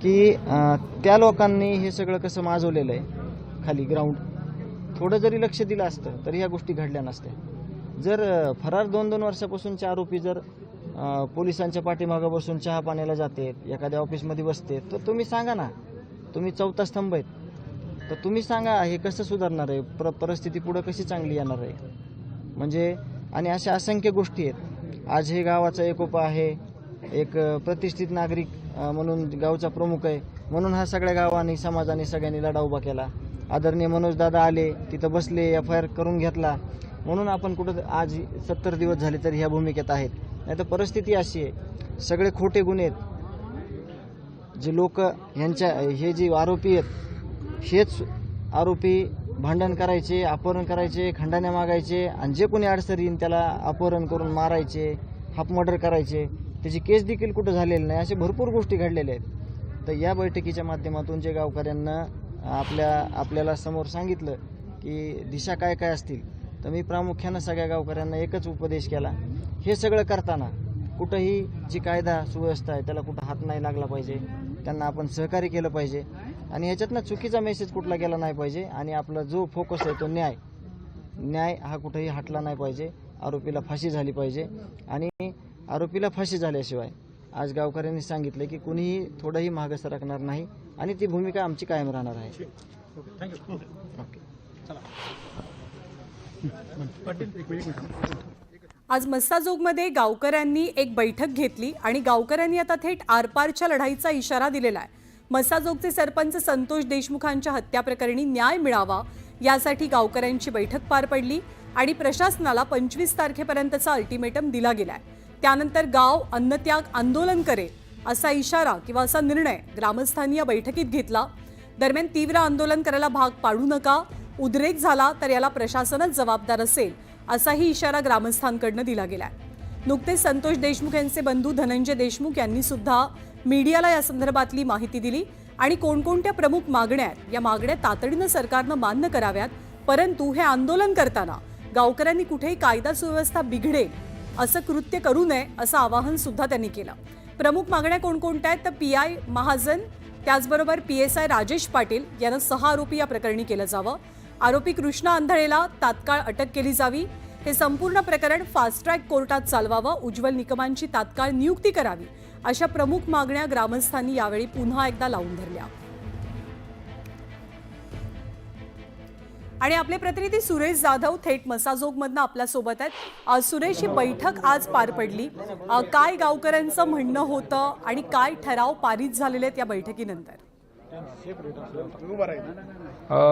की त्या लोकांनी हे सगळं कसं माजवलेलं आहे खाली ग्राउंड. थोडं जरी लक्ष दिलं असतं तरी ह्या गोष्टी घडल्या नसत्या. जर फरार 2-2 वर्षापासूनचे आरोपी जर पोलिसांच्या पाठीमागं बसून चहा पाण्याला जाते, एखाद्या ऑफिसमध्ये बसते, तर तुम्ही सांगा ना, तुम्ही चौथा स्तंभ आहेत, तर तुम्ही सांगा हे कसं सुधारणार आहे, परिस्थिती पुढं कशी चांगली येणार आहे. म्हणजे आणि अशा असंख्य गोष्टी आहेत. आज हे गावाचा एकोपा आहे, एक प्रतिष्ठित नागरिक म्हणून गावचा प्रमुख आहे, म्हणून हा सगळ्या गावांनी समाजाने सगळ्यांनी लढा उभा केला. आदरणीय मनोजदादा आले, तिथं बसले, FIR करून घेतला, म्हणून आपण कुठं आज 70 दिवस झाले तरी ह्या भूमिकेत आहेत. नाही तर परिस्थिती अशी आहे, सगळे खोटे गुन्हे आहेत. जे लोक ह्यांच्या हे जे आरोपी आहेत, हेच आरोपी भांडण करायचे, अपहरण करायचे, खंडाण्या मागायचे, आणि जे कोणी अडसर येईन त्याला अपहरण करून मारायचे, हाफ मर्डर करायचे. त्याची केस देखील कुठं झालेली नाही. अशा भरपूर गोष्टी घडलेल्या आहेत. तर या बैठकीच्या माध्यमातून जे गावकऱ्यांना आपल्याला समोर सांगितलं की दिशा काय काय असतील, तर मी प्रामुख्यानं सगळ्या गावकऱ्यांना एकच उपदेश केला, हे सगळं करताना कुठंही जी कायदा सुव्यवस्था आहे त्याला कुठं हात नाही लागला पाहिजे. त्यांना आपण सहकार्य केलं पाहिजे आणि ह्याच्यातनं चुकीचा मेसेज कुठला गेला नाही पाहिजे. आणि आपला जो फोकस आहे तो न्याय हा कुठंही हटला नाही पाहिजे. आरोपीला फाशी झाली पाहिजे आणि आरोपीला फाशी झाल्याशिवाय आज गावकऱ्यांनी सांगितलं की कुणीही थोडंही मागं सरकणार नाही आणि ती भूमिका आमची कायम राहणार आहे. आज मस्साजोगमध्ये गावकऱ्यांनी एक बैठक घेतली आणि गावकऱ्यांनी आता थेट आरपारच्या लढाईचा इशारा दिलेला आहे. मस्साजोगचे सरपंच संतोष देशमुखांच्या हत्या प्रकरणी न्याय मिळावा यासाठी गावकऱ्यांची बैठक पार पडली आणि प्रशासनाला 25 तारखेपर्यंतचा अल्टिमेटम दिला गेलाय. त्यानंतर गाव अन्नत्याग आंदोलन करेल असा इशारा किंवा असा निर्णय ग्रामस्थांनी या बैठकीत घेतला. दरम्यान तीव्र आंदोलन करायला भाग पाडू नका, उद्रेक झाला तर याला प्रशासनच जबाबदार असेल असाही इशारा ग्रामस्थांकडून दिला गेलाय. नुकतेच संतोष देशमुख यांचे बंधू धनंजय देशमुख यांनी सुद्धा मीडियाला या संदर्भातली माहिती दिली आणि कोणकोणत्या प्रमुख मागण्या आहेत या मागण्या तातडीनं सरकारनं मान्य कराव्यात, परंतु हे आंदोलन करताना गावकऱ्यांनी कुठेही कायदा सुव्यवस्था बिघडेल असं कृत्य करू नये असं आवाहन सुद्धा त्यांनी केलं. प्रमुख मागण्या कोणकोणत्या आहेत तर PI महाजन त्याचबरोबर PSI राजेश पाटील यांना 6 आरोपी या प्रकरणी केलं जावं, आरोपी कृष्णा आंधळेला तात्काळ अटक केली जावी, हे संपूर्ण प्रकरण फास्ट ट्रॅक कोर्टात चालवावं, उज्ज्वल निकमांची तात्काळ नियुक्ती करावी, अशा प्रमुख मागण्या ग्रामस्थांनी यावेळी पुन्हा एकदा लावून धरल्या. आणि आपले प्रतिनिधी सुरेश जाधव थेट मसाजोगमधनं आपल्या सोबत आहेत. सुरेश, ही बैठक आज पार पडली, काय गावकऱ्यांचं म्हणणं होतं आणि काय ठराव पारित झालेले आहेत या बैठकीनंतर?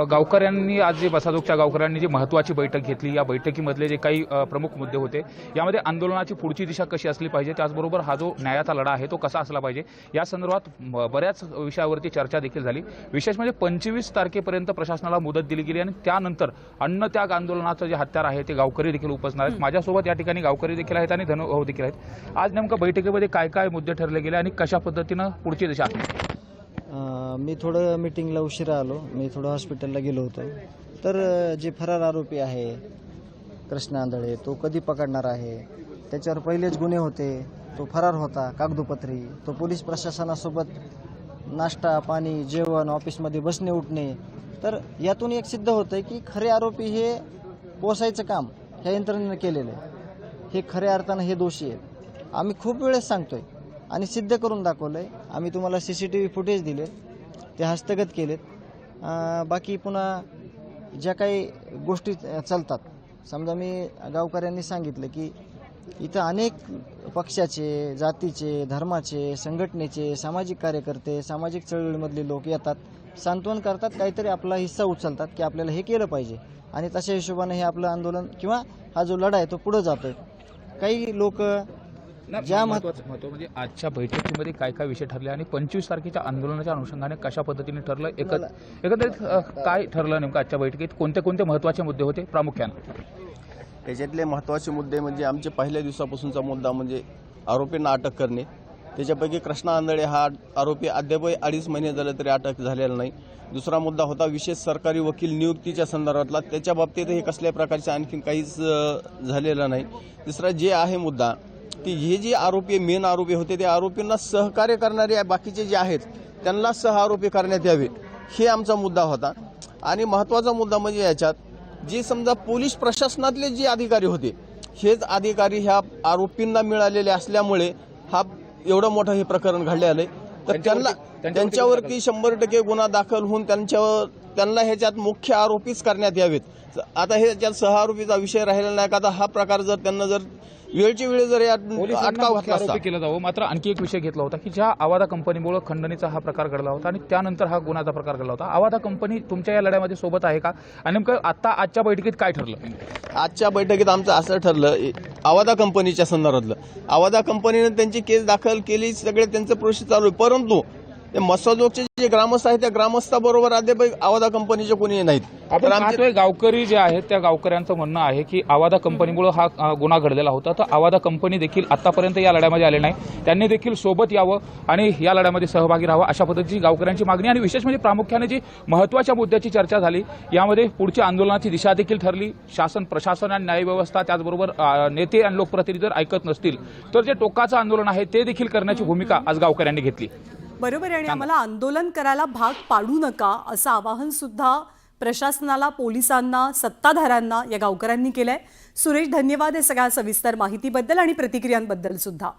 गावकऱ्यांनी आज जे मसाजोगच्या गावकऱ्यांनी जी महत्त्वाची बैठक घेतली, या बैठकीमधले जे काही प्रमुख मुद्दे होते, यामध्ये आंदोलनाची पुढची दिशा कशी असली पाहिजे, त्याचबरोबर हा जो न्यायाचा लढा आहे तो कसा असला पाहिजे, या संदर्भात बऱ्याच विषयावरती चर्चा देखील झाली. विशेष म्हणजे 25 तारखेपर्यंत प्रशासनाला मुदत दिली गेली आणि त्यानंतर अन्नत्याग आंदोलनाचं जे हत्यार आहे ते गावकरी देखील उपसणार आहेत. माझ्यासोबत या ठिकाणी गावकरी देखील आहेत आणि धनुभाऊ देखील आहेत. आज नेमकं बैठकीमध्ये काय काय मुद्दे ठरले गेले आणि कशा पद्धतीनं पुढची दिशा असणार? मी थोडं मीटिंगला उशिरा आलो, मी थोडं हॉस्पिटलला गेलो होतो. तर जे फरार आरोपी आहे कृष्णा आंधळे, तो कधी पकडणार आहे, त्याच्यावर पहिलेच गुन्हे होते, तो फरार होता कागदोपत्री, तो पोलीस प्रशासनासोबत नाश्ता पाणी जेवण ऑफिसमध्ये बसणे उठणे. तर यातून एक सिद्ध होतं की खरे आरोपी हे पोसायचं काम ह्या यंत्रणेनं केलेलं आहे. हे खऱ्या अर्थानं हे दोषी आहेत. आम्ही खूप वेळेस सांगतोय आणि सिद्ध करून दाखवलंय. आम्ही तुम्हाला CCTV फुटेज दिले, ते हस्तगत केलेत. बाकी पुन्हा ज्या काही गोष्टी चालतात, समजा मी गावकऱ्यांनी सांगितलं की इथं अनेक पक्षाचे, जातीचे, धर्माचे, संघटनेचे, सामाजिक कार्यकर्ते, सामाजिक चळवळीमधले लोक येतात, सांत्वन करतात, काहीतरी आपला हिस्सा उचलतात की आपल्याला हे केलं पाहिजे आणि तशा हिशोबाने हे आपलं आंदोलन किंवा हा जो लढा आहे तो पुढे जातोय. काही लोक ज्या महत्त्वाचं म्हणजे आजच्या बैठकीमध्ये काय काय विषय ठरले आणि 25 तारखेच्या आंदोलनाच्या अनुषंगाने कशा पद्धतीने ठरलं, एकंदरीत काय ठरलं नेमकं आजच्या बैठकीत, कोणते कोणते महत्त्वाचे मुद्दे होते प्रामुख्याने? त्याच्यातले महत्त्वाचे मुद्दे म्हणजे आमचे पहिल्या दिवसापासूनचा मुद्दा म्हणजे आरोपींना अटक करणे. त्याच्यापैकी कृष्णा आंधळे हा आरोपी अद्यापही 2.5 महिने झाले तरी अटक झालेला नाही. दुसरा मुद्दा होता विशेष सरकारी वकील नियुक्तीच्या संदर्भातला, त्याच्या बाबतीतही कसल्या प्रकारचे आणखीन काहीच झालेलं नाही. तिसरा जे आहे मुद्दा ती हे जे आरोपी मेन आरोपी होते त्या आरोपींना सहकार्य करणारे बाकीचे जे आहेत त्यांना सह आरोपी करण्यात यावे, हे आमचा मुद्दा होता. आणि महत्त्वाचा मुद्दा म्हणजे याच्यात जे समजा पोलीस प्रशासनातले जे अधिकारी होते हेच अधिकारी ह्या आरोपींना मिळालेले असल्यामुळे हा एवढं मोठं हे प्रकरण घडलेलं आहे. तर त्यांच्यावरती 100% गुन्हा दाखल होऊन त्यांना ह्याच्यात मुख्य आरोपीच करण्यात यावेत. आता हे त्याच्यात सह आरोपीचा विषय राहिलेला नाही का. आता हा प्रकार जर त्यांना जर वेळची वेळ जर यात अटकाव घातला असता. आरोपी केला जावं. मात्र आणखी एक विषय घेतला होता की ज्या आवादा कंपनीमुळे खंडणीचा हा प्रकार घडला होता आणि त्यानंतर हा गुन्ह्याचा प्रकार घडला होता. आवादा कंपनी तुमच्या या लढ्यामध्ये सोबत आहे का आणि नेमकं आजच्या बैठकीत काय ठरलं? आजच्या बैठकीत आमचं असं ठरलं आवादा कंपनीच्या संदर्भातलं. आवादा कंपनीने त्यांची केस दाखल केली, सगळे त्यांचं प्रोसेस चालू आहे. परंतु ते मसाजोगचे जे ग्रामस्थ आहेत त्या ग्रामस्थाबरोबर अद्याप आवादा कंपनीचे कोणी नाहीत. आपण पाहतोय गावकरी जे आहेत त्या गावकऱ्यांचं म्हणणं आहे की आवादा कंपनीमुळे हा गुन्हा घडलेला होता. तर आवादा कंपनी देखील आतापर्यंत या लढ्यामध्ये आले नाही, त्यांनी देखील सोबत यावं आणि या लढ्यामध्ये सहभागी राहावं अशा पद्धतीची गावकऱ्यांची मागणी. आणि विशेष म्हणजे प्रामुख्याने जी महत्त्वाच्या मुद्द्याची चर्चा झाली यामध्ये पुढच्या आंदोलनाची दिशा देखील ठरली. शासन प्रशासन आणि न्यायव्यवस्था त्याचबरोबर नेते आणि लोकप्रतिनिधी जर ऐकत नसतील तर जे टोकाचं आंदोलन आहे ते देखील करण्याची भूमिका आज गावकऱ्यांनी घेतली. बरोबर आहे. आणि आम्हाला आंदोलन करायला भाग पाडू नका असं आवाहन सुद्धा प्रशासनाला, पोलिसांना, सत्ताधाऱ्यांना या गावकऱ्यांनी केलंय. सुरेश, धन्यवाद या सगळ्या सविस्तर माहितीबद्दल आणि प्रतिक्रियांबद्दल सुद्धा.